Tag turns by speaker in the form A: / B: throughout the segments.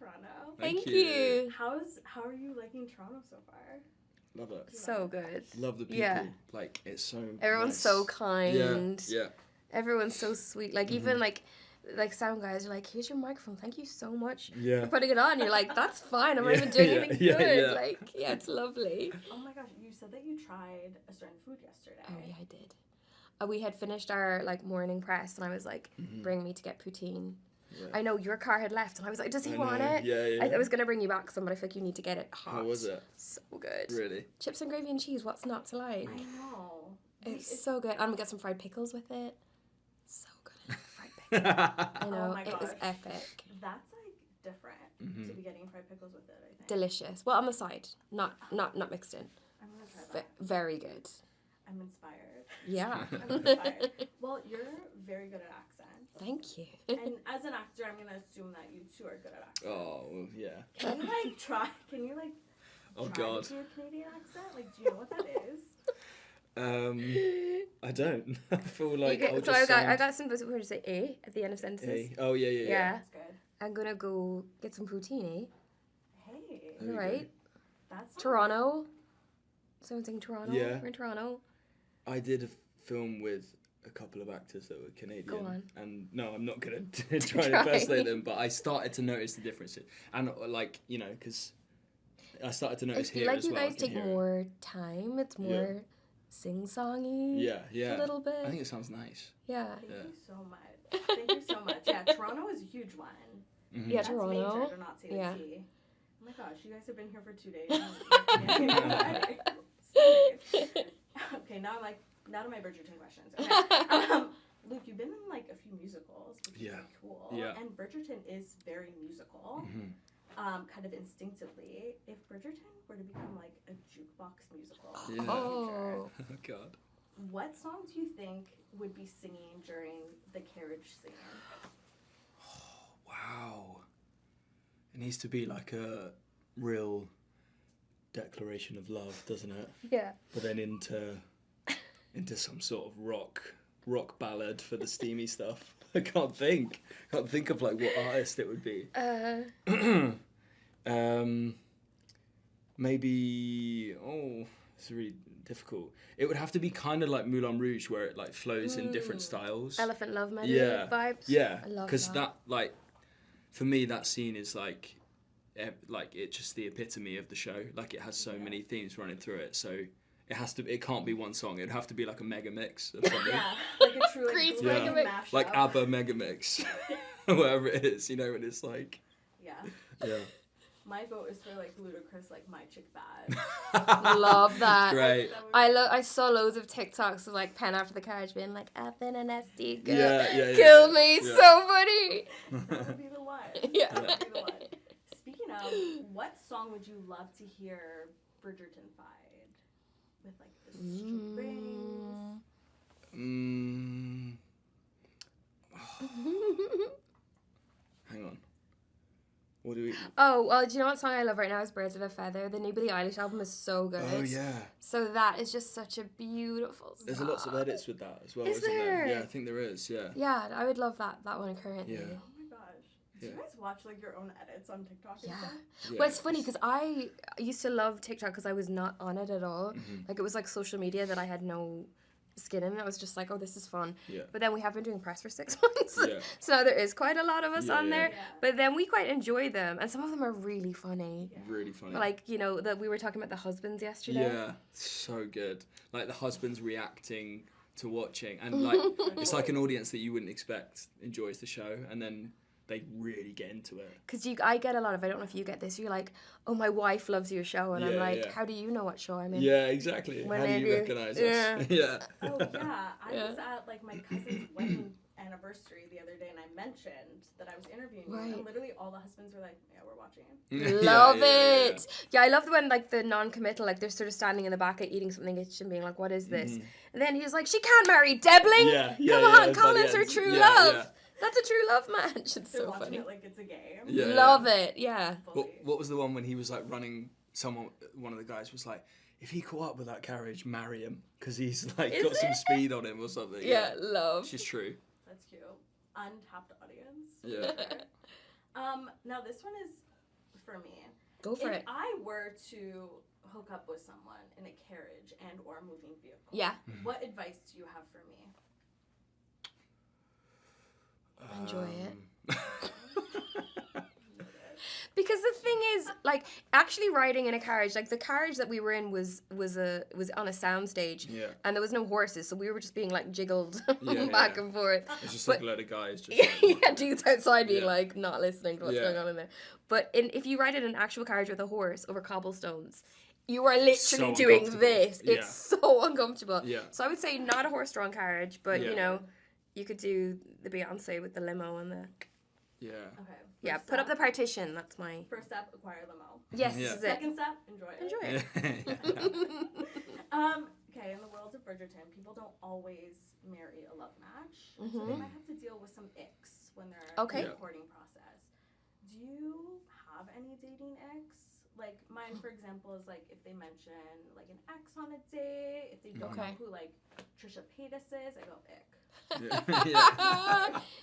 A: Toronto.
B: Thank you.
A: How are you liking Toronto so far?
C: Love it.
B: So good.
C: Love the people.
B: Yeah.
C: Like, it's so
B: Everyone's
C: nice.
B: so kind.
C: Yeah.
B: Everyone's so sweet. Like, even, like sound guys are like, here's your microphone. Thank you so much for putting it on. You're like, that's fine. I'm not even doing anything good.
C: Yeah.
B: Like, it's lovely.
A: Oh my gosh, you said that you tried a certain food yesterday.
B: Oh, yeah, I did. We had finished our, like, morning press, and I was like, bring me to get poutine. Yeah. I know your car had left, and I was like, does he want it?
C: Yeah.
B: I was going to bring you back some, but I feel like you need to get it hot.
C: How was it?
B: So good.
C: Really?
B: Chips and gravy and cheese, what's not to like?
A: I know.
B: It's so good. And we got some fried pickles with it. So good. Fried pickles. I know.
A: Oh my gosh.
B: It was epic.
A: That's like different to be getting fried pickles with it, I think.
B: Delicious. Well, on the side. Not mixed in.
A: I'm going to try that.
B: Very good.
A: I'm inspired.
B: Yeah.
A: I'm inspired. Well, you're very good at accents.
B: Thank you.
A: And as an actor, I'm going to assume that you two are good at accents.
C: Oh, well, yeah.
A: Can you try
C: Oh, God.
A: to do a Canadian accent? Like, do you know what that is?
C: I don't. I feel like
B: I got some, what did you say, A at the end of sentences?
C: Oh, yeah.
A: That's good.
B: I'm going to go get some poutine.
A: Hey.
B: All right.
A: That's
B: Toronto. Someone saying Toronto?
C: Yeah.
B: We're in Toronto.
C: I did a film with a couple of actors that were Canadian.
B: Go on.
C: And no, I'm not going to try to impersonate them, but I started to notice the differences. And, like, you know, because I started to notice here as well.
B: I feel like you guys take more time. It's more sing-songy.
C: Yeah.
B: A little bit.
C: I think it sounds nice.
B: Yeah.
A: Thank you so much. Thank you so much. Yeah, Toronto is a huge one.
C: Mm-hmm.
B: Yeah,
A: That's
B: Toronto.
A: major to not say the
B: Yeah.
A: T. Oh my gosh, you guys have been here for 2 days. Okay, now to my Bridgerton questions. Okay. Luke, you've been in like a few musicals, which is really cool.
C: Yeah.
A: And Bridgerton is very musical. Kind of instinctively. If Bridgerton were to become like a jukebox musical in the future,
C: Oh God.
A: what song do you think would be singing during the carriage scene?
C: Oh, wow. It needs to be like a real declaration of love, doesn't it?
B: Yeah.
C: But then into some sort of rock ballad for the steamy stuff. I can't think of like what artist it would be. Maybe it's really difficult. It would have to be kind of like Moulin Rouge, where it like flows in different styles.
B: Elephant Love Melody vibes.
C: Yeah,
B: I love
C: because that like for me that scene is like it's just the epitome of the show. Like it has so many themes running through it, so it can't be one song. It'd have to be like a mega mix of something.
A: Yeah, like a true
B: Great
A: mega
B: mix.
A: mashup.
C: Like ABBA mega mix, whatever it is, you know, and it's like
A: Yeah.
C: yeah.
A: My vote is for like Ludacris, like My Chick Bad.
B: Love that.
C: Great.
B: I saw loads of TikToks of like Pen After the Carriage being like, I've been an SD girl.
C: Yeah.
B: Kill me, so funny.
A: That would be the one.
B: Yeah.
A: That would be the one. Speaking of, what song would you love to hear Bridgerton-fied? With like the strings.
C: Hang on. What do we...
B: Oh, well, do you know what song I love right now is Birds of a Feather? The new Billie Eilish album is so good.
C: Oh, yeah.
B: So that is just such a beautiful song.
C: There's lots of edits with that as well,
B: Is
C: isn't there?
B: there?
C: Yeah, I think there is, yeah.
B: Yeah, I would love that one currently.
C: Yeah.
A: Oh my gosh. Do you guys watch like your own edits on TikTok and stuff?
C: Yeah.
B: Well, it's funny because I used to love TikTok because I was not on it at all. Like, it was like social media that I had no skin in. I was just like, oh, this is fun.
C: Yeah.
B: But then we have been doing press for 6 months.
C: Yeah.
B: So there is quite a lot of us on there.
A: Yeah.
B: But then we quite enjoy them. And some of them are really funny.
C: Yeah. Really funny.
B: Like, you know, that we were talking about the husbands yesterday.
C: Yeah, so good. Like the husbands reacting to watching. And like, it's like an audience that you wouldn't expect enjoys the show. And then they really get into it.
B: Because I get a lot of, I don't know if you get this, you're like, oh, my wife loves your show. And I'm like, how do you know what show I'm in?
C: Yeah, exactly. How do you recognise us? Yeah.
A: Oh, yeah. I was at, like, my cousin's wedding anniversary the other day, and I mentioned that I was interviewing you, and literally all the husbands were like, yeah, we're watching.
B: Love it. Yeah, I love when, like, the non-committal, like, they're sort of standing in the back eating something and being like, what is this? And then he was like, she can't marry Debling. Come on, Colin's her true love. Yeah. That's a true love match. It's so funny.
A: It like it's a game.
C: Yeah,
B: love it. Yeah.
C: What was the one when he was like running? One of the guys was like, if he caught up with that carriage, marry him because he's like got some speed on him or something.
B: Yeah, love.
C: She's true.
A: That's cute. Untapped audience.
C: Yeah.
A: Now this one is for me.
B: Go for it.
A: If I were to hook up with someone in a carriage and or moving vehicle,
B: Yeah.
A: what advice do you have for me?
B: Enjoy it. Because the thing is, like, actually riding in a carriage, like the carriage that we were in was on a soundstage, and there was no horses, so we were just being like jiggled back and forth.
C: It's just like a load of guys just
B: yeah, dudes outside being like not listening to what's going on in there. But if you ride in an actual carriage with a horse over cobblestones, you are literally doing this. It's so uncomfortable.
C: Yeah.
B: So I would say not a horse-drawn carriage, but you know, you could do the Beyonce with the limo and the.
C: Yeah.
A: Okay.
B: Yeah, put up the partition. That's my
A: first step. Acquire limo.
B: Yes. This is it.
A: Second step. Enjoy it.
B: Enjoy it.
A: Okay. In the world of Bridgerton, people don't always marry a love match, so they might have to deal with some icks when they're in the courting process. Do you have any dating icks? Like mine, for example, is like if they mention like an ex on a date, if they don't know who like Trisha Paytas is, I go ick.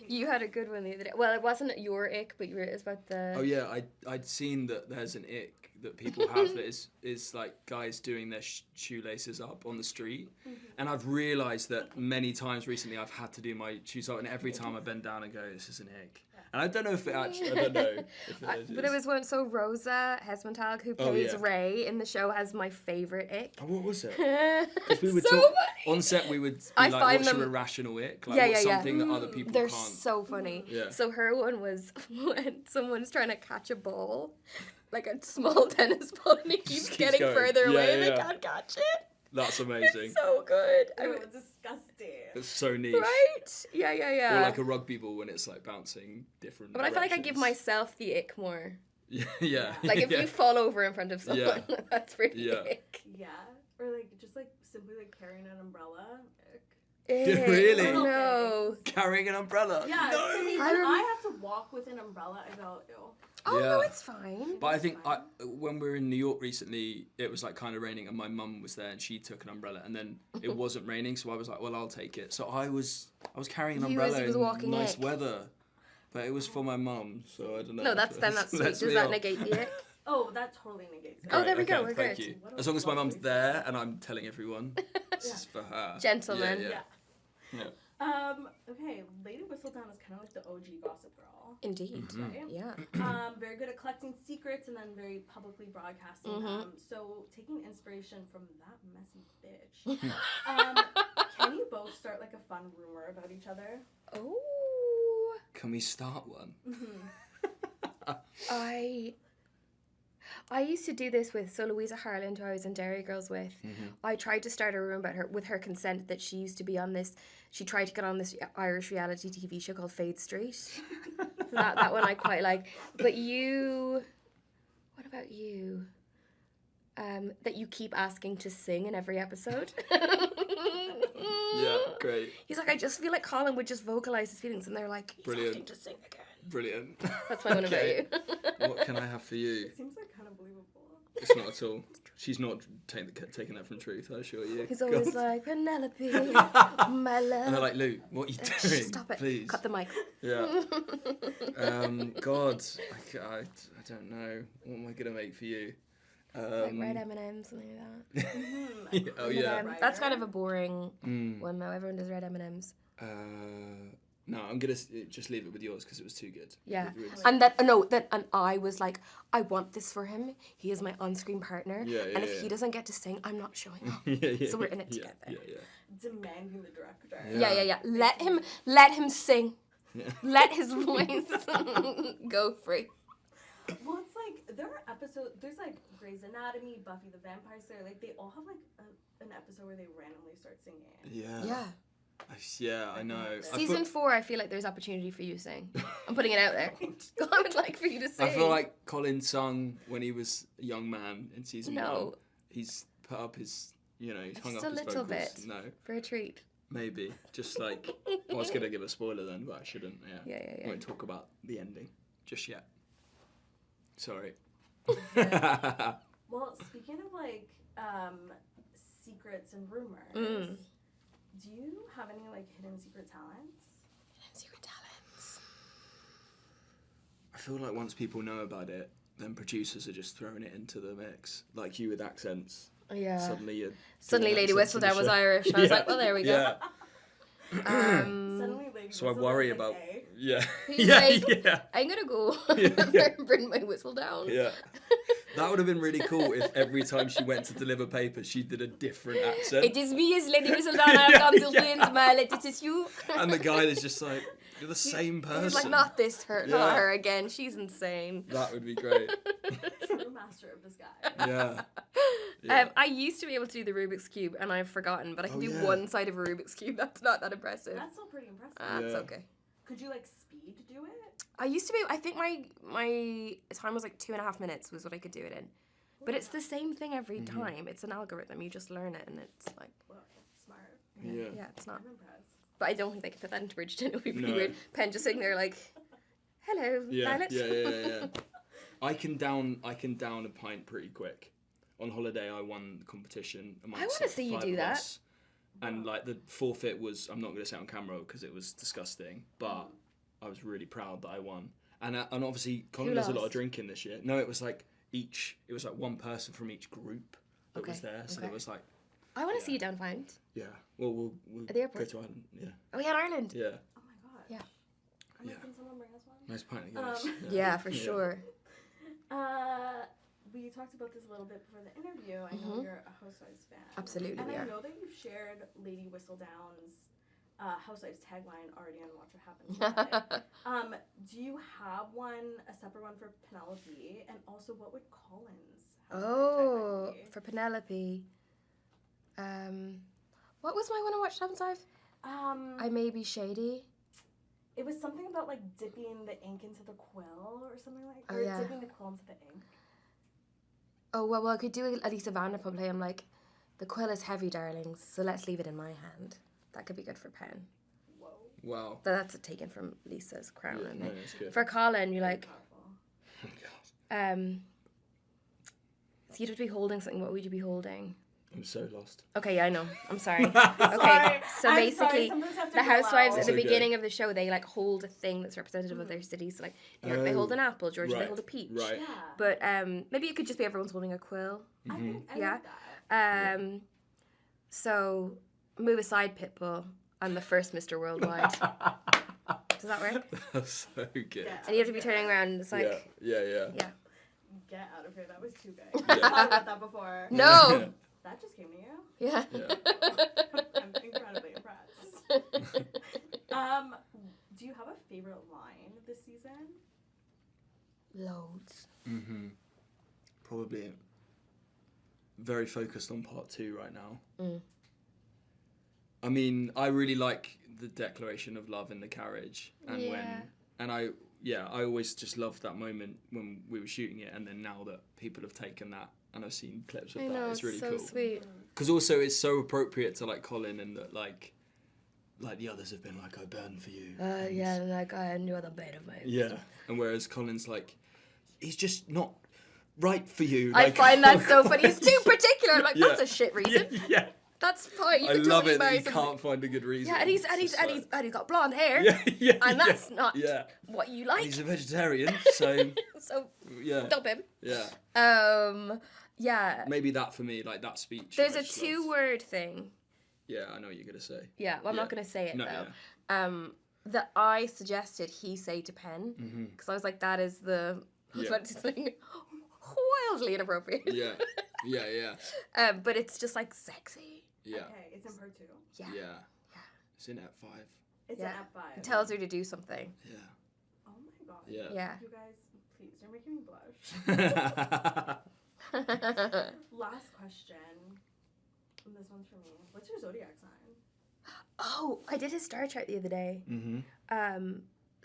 B: You had a good one the other day. Well, it wasn't your ick, but it was about the.
C: Oh yeah, I'd seen that there's an ick that people have that is like guys doing their shoelaces up on the street, and I've realised that many times recently I've had to do my shoes up, and every time I bend down and go, this is an ick. And I don't know if it actually, I don't know if it is.
B: But there was one, so Rosa Hesmontag, who plays Ray in the show, has my favourite ick.
C: Oh, what was it? Because we would on set, we would be like, what's your irrational ick? Like, what's something that other people
B: They're
C: can't?
B: So funny.
C: Yeah.
B: So her one was when someone's trying to catch a ball, like a small tennis ball, and it keeps getting further away and they can't catch it.
C: That's amazing.
B: It's so good.
A: It's disgusting.
C: It's so niche.
B: Right? Yeah.
C: Or like a rugby ball when it's like bouncing different
B: But I feel like I give myself the ick more.
C: Yeah.
B: Like if you fall over in front of someone, that's pretty ick.
A: Yeah. Or like just like simply like carrying an umbrella.
C: Really?
B: No.
C: Carrying an umbrella?
A: Yeah.
C: No.
A: I have to walk with an umbrella, I go, ew.
B: Oh, no, it's fine.
C: But I think when we were in New York recently, it was like kind of raining and my mum was there and she took an umbrella and then it wasn't raining, so I was like, well, I'll take it. So I was carrying an umbrella in nice weather, but it was for my mum, so I don't know.
B: No, that's sweet. Does that negate the ick?
A: Oh, that totally negates it.
B: Oh, there we go. We're
C: thank
B: good.
C: You. As long as my mum's there and I'm telling everyone, this is for her.
B: Gentlemen.
C: Yeah.
A: Okay, Lady Whistledown is kind of like the OG Gossip Girl.
B: Indeed.
A: Right?
B: Yeah.
A: Very good at collecting secrets and then very publicly broadcasting them. So taking inspiration from that messy bitch. Can you both start like a fun rumor about each other?
B: Oh.
C: Can we start one?
B: I used to do this with Louisa Harland, who I was in Dairy Girls with. I tried to start a rumor about her with her consent that she used to be on this. She tried to get on this Irish reality TV show called Fade Street. So that one I quite like. But what about you? That you keep asking to sing in every episode.
C: Yeah, great.
B: He's like, I just feel like Colin would just vocalise his feelings, and they're like, he's asking to sing again.
C: Brilliant.
B: That's my one about you.
C: What can I have for you?
A: It seems like kind of believable.
C: It's not at all. She's not taking that from truth, I assure you.
B: He's always like, Penelope, my love.
C: And they're like, Lou, what are you doing?
B: Stop it.
C: Please.
B: Cut the mic.
C: Yeah. God, I don't know. What am I going to make for you?
B: Like red M&M's, something like that.
C: Oh, yeah.
B: That's kind of a boring one, though. Everyone does red M&M's.
C: No, I'm going to just leave it with yours because it was too good.
B: Yeah. And I was like, I want this for him. He is my on-screen partner. And if he doesn't get to sing, I'm not showing up. So we're in it together.
A: Demanding the director.
B: Yeah. Let him sing. Let his voice go free.
A: Well, it's like, there are episodes, there's like Grey's Anatomy, Buffy the Vampire Slayer, like they all have like an episode where they randomly start singing.
B: Yeah.
C: Yeah, I know.
B: Season 4, I feel like there's opportunity for you to sing. I'm putting it out there. I would like for you to sing.
C: I feel like Colin sung when he was a young man in season 1. He's put up his, he's hung up his vocals.
B: Just a little bit.
C: No.
B: For a treat.
C: Maybe. Just like, I was going to give a spoiler then, but I shouldn't. Yeah. I won't talk about the ending just yet. Sorry.
A: Well, speaking of like secrets and rumors, do you have any like hidden secret talents?
B: Hidden secret talents.
C: I feel like once people know about it, then producers are just throwing it into the mix, like you with accents.
B: Yeah.
C: Suddenly
B: Lady Whistledown was Irish, and I was like, well, there we go.
C: Yeah.
A: Suddenly Lady
C: So I
A: Whistledown
C: worry
A: was
C: about.
A: like,
C: Yeah.
B: He's
C: Yeah.
B: like,
C: Yeah.
B: I'm gonna go bring my whistle down.
C: Yeah. That would have been really cool if every time she went to deliver papers, she did a different accent.
B: It is me, as Lady Whistledown. I have come to win my letter.
C: And the guy is just like, you're the same person.
B: He's like, not her again. She's insane.
C: That would be great.
A: true master of disguise.
C: Yeah.
B: I used to be able to do the Rubik's Cube, and I've forgotten, but I can do one side of a Rubik's Cube. That's not that impressive.
A: That's still pretty impressive.
B: That's okay.
A: Could you like speed do it?
B: I used to be. I think my time was like 2.5 minutes was what I could do it in. But it's the same thing every time. It's an algorithm. You just learn it, and it's like,
A: Whoa, smart.
C: Yeah.
B: it's not.
A: I'm impressed.
B: But I don't think they could put that into Bridgerton. It would be pretty
C: No.
B: weird. Penn just sitting there like, hello, Violet.
C: Yeah. I can down a pint pretty quick. On holiday, I won the competition.
B: I want to see you do that.
C: Us. And like the forfeit was, I'm not going to say it on camera because it was disgusting, but I was really proud that I won. And obviously, Colin does a lot of
B: lost?
C: drinking this year. No, it was like one person from each group that was there. So it was like,
B: I want to see you down Found.
C: yeah. Well, we'll
B: At the
C: go
B: airport?
C: to Ireland. Yeah.
B: Oh, yeah, in Ireland.
C: Yeah.
A: Oh my god.
B: Yeah.
A: Can someone bring us one?
C: Nice pint of Guinness.
B: Yeah, for sure.
A: We talked about this a little bit before the interview. I know you're a Housewives fan.
B: Absolutely,
A: And
B: we
A: I
B: are.
A: know that you've shared Lady Whistledown's Housewives tagline already on Watch What Happens Live. Do you have a separate one for Penelope? And also, what would Colin's Housewives tagline be?
B: For Penelope. What was my one on Watch What Happens Live? I may be shady.
A: It was something about like dipping the ink into the quill or something like that.
B: Oh, yeah.
A: Dipping the quill into the ink.
B: Oh, well, I could do a Lisa Vanderpump play. I'm like, the quill is heavy, darlings, so let's leave it in my hand. That could be good for Penn.
A: Whoa.
C: Wow.
B: That's taken from Lisa's crown.
C: Yeah, no, that's good.
B: For Colin, you're like,
C: Oh, God.
B: so you'd have to be holding something. What would you be holding?
C: I'm so lost.
B: Okay, yeah, I know. I'm sorry. Okay,
A: Sorry.
B: so
A: I'm
B: basically,
A: sorry. Sometimes I have to
B: the
A: go
B: Housewives
A: out.
B: at the
C: It's okay.
B: beginning of the show, they like hold a thing that's representative of their city. So like, New York, they hold an apple. Georgia, they
C: Right.
B: hold a peach.
C: Right.
A: Yeah.
B: But maybe it could just be everyone's holding a quill.
A: I think I
B: Yeah.
A: like that.
B: So move aside, Pitbull. I'm the first Mr. Worldwide. Does that work?
C: That's so good.
A: Yeah.
B: And you have to be turning around. And it's like,
C: Yeah.
A: Get out of here. That was too big. I thought about that before.
B: no.
A: That just came to you.
B: Yeah.
A: I'm incredibly impressed. Do you have a favorite line this season?
B: Loads.
C: Probably very focused on part 2 right now. I mean, I really like the declaration of love in the carriage, and I always just loved that moment when we were shooting it, and then now that people have taken that and I've seen clips of
B: I
C: that,
B: know,
C: it's really
B: so
C: cool.
B: sweet.
C: Because also it's so appropriate to like Colin, and that like the others have been like, I burn for you.
B: Yeah, like I knew the bed of my
C: Yeah, and whereas Colin's like, he's just not right for you.
B: I
C: Like,
B: find that so funny. He's too particular. Like,
C: Yeah.
B: that's a shit reason.
C: Yeah.
B: That's fine. You
C: I
B: can
C: love
B: totally
C: it that
B: marry
C: he
B: someone.
C: can't find a good reason.
B: Yeah, and he's got blonde hair.
C: Yeah,
B: And that's not
C: Yeah.
B: what you
C: And
B: like.
C: he's a vegetarian, so
B: So
C: yeah,
B: dump him.
C: yeah.
B: Yeah.
C: Maybe that for me, like that speech.
B: There's
C: I
B: a
C: just loved.
B: 2-word thing.
C: Yeah, I know what you're gonna say.
B: Yeah, well, I'm
C: Yeah.
B: not going to say it
C: No,
B: though. That I suggested he say to Penn because I was like, that is the
C: Yeah.
B: something wildly inappropriate.
C: Yeah.
B: But it's just like sexy.
C: Yeah.
A: Okay, it's in part 2.
B: Yeah.
C: Yeah. It's in at 5.
A: It's
B: Yeah.
A: an F5.
B: It tells her to do something.
C: Yeah.
A: Oh my god.
C: Yeah.
B: Yeah.
A: You guys, please, you're making me blush. Last question. And this one's for me. What's your zodiac sign?
B: Oh, I did his star chart the other day.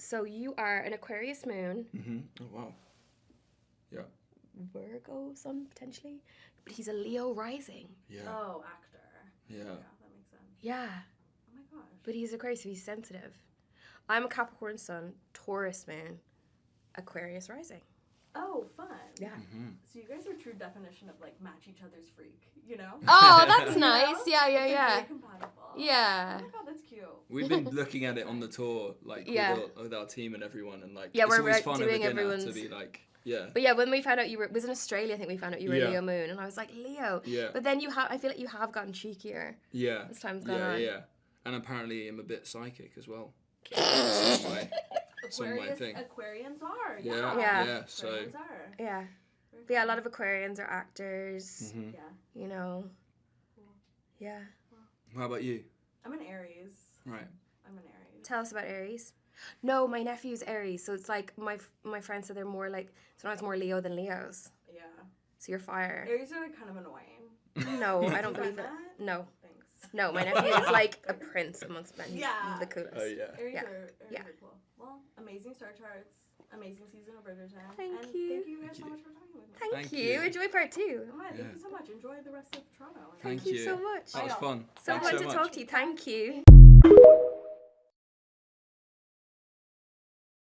B: So you are an Aquarius moon,
C: Oh wow. Yeah.
B: Virgo sun potentially, but he's a Leo rising.
C: Yeah.
A: Oh, actor.
C: Yeah.
A: That makes sense.
B: Yeah,
A: Oh my gosh.
B: but he's Aquarius, so he's sensitive. I'm a Capricorn sun, Taurus moon, Aquarius rising.
A: Oh, fun.
B: Yeah.
A: So you guys are true definition of like match each other's freak, you know?
B: Oh, that's
A: You know?
B: nice. Yeah,
A: It's, like,
B: yeah.
A: very compatible.
B: Yeah.
A: Oh my god, that's cute.
C: We've been looking at it on the tour, like
B: Yeah.
C: with our team and everyone, and like
B: Yeah,
C: it's
B: we're
C: always fun
B: doing
C: with dinner
B: everyone's-
C: to be like, Yeah.
B: But yeah, when we found out it was in Australia, I think we found out you were Leo moon, and I was like, Leo.
C: Yeah.
B: But then I feel like you have gotten cheekier.
C: Yeah.
B: As time's gone on.
C: Yeah. And apparently I'm a bit psychic as well. Some way thing.
A: Aquarians are.
C: Yeah. So.
A: Aquarians are.
B: Yeah. But yeah, a lot of Aquarians are actors.
C: Mm-hmm.
A: Yeah.
B: You know. Yeah.
C: How about you?
A: I'm an Aries.
C: Right.
A: I'm an Aries.
B: Tell us about Aries. No, my nephew's Aries, so it's like my friends said they're more like sometimes more Leo than Leos.
A: Yeah.
B: So you're fire.
A: Aries are kind of annoying.
B: No, I don't believe it.
A: That?
B: No.
A: Thanks.
B: No, my nephew is like a prince amongst men. He's the coolest.
C: Oh yeah.
A: Aries
B: Yeah.
A: are cool. Well, amazing star charts. Amazing season of Bridgerton.
B: Thank you.
A: Thank you guys so much for talking with me.
B: Thank you. Enjoy part 2.
A: Alright, thank you so much. Enjoy the rest of Toronto.
B: Thank you so much.
C: That was fun.
B: So
C: Thanks
B: fun
C: so
B: to
C: much.
B: talk to you. Thank you.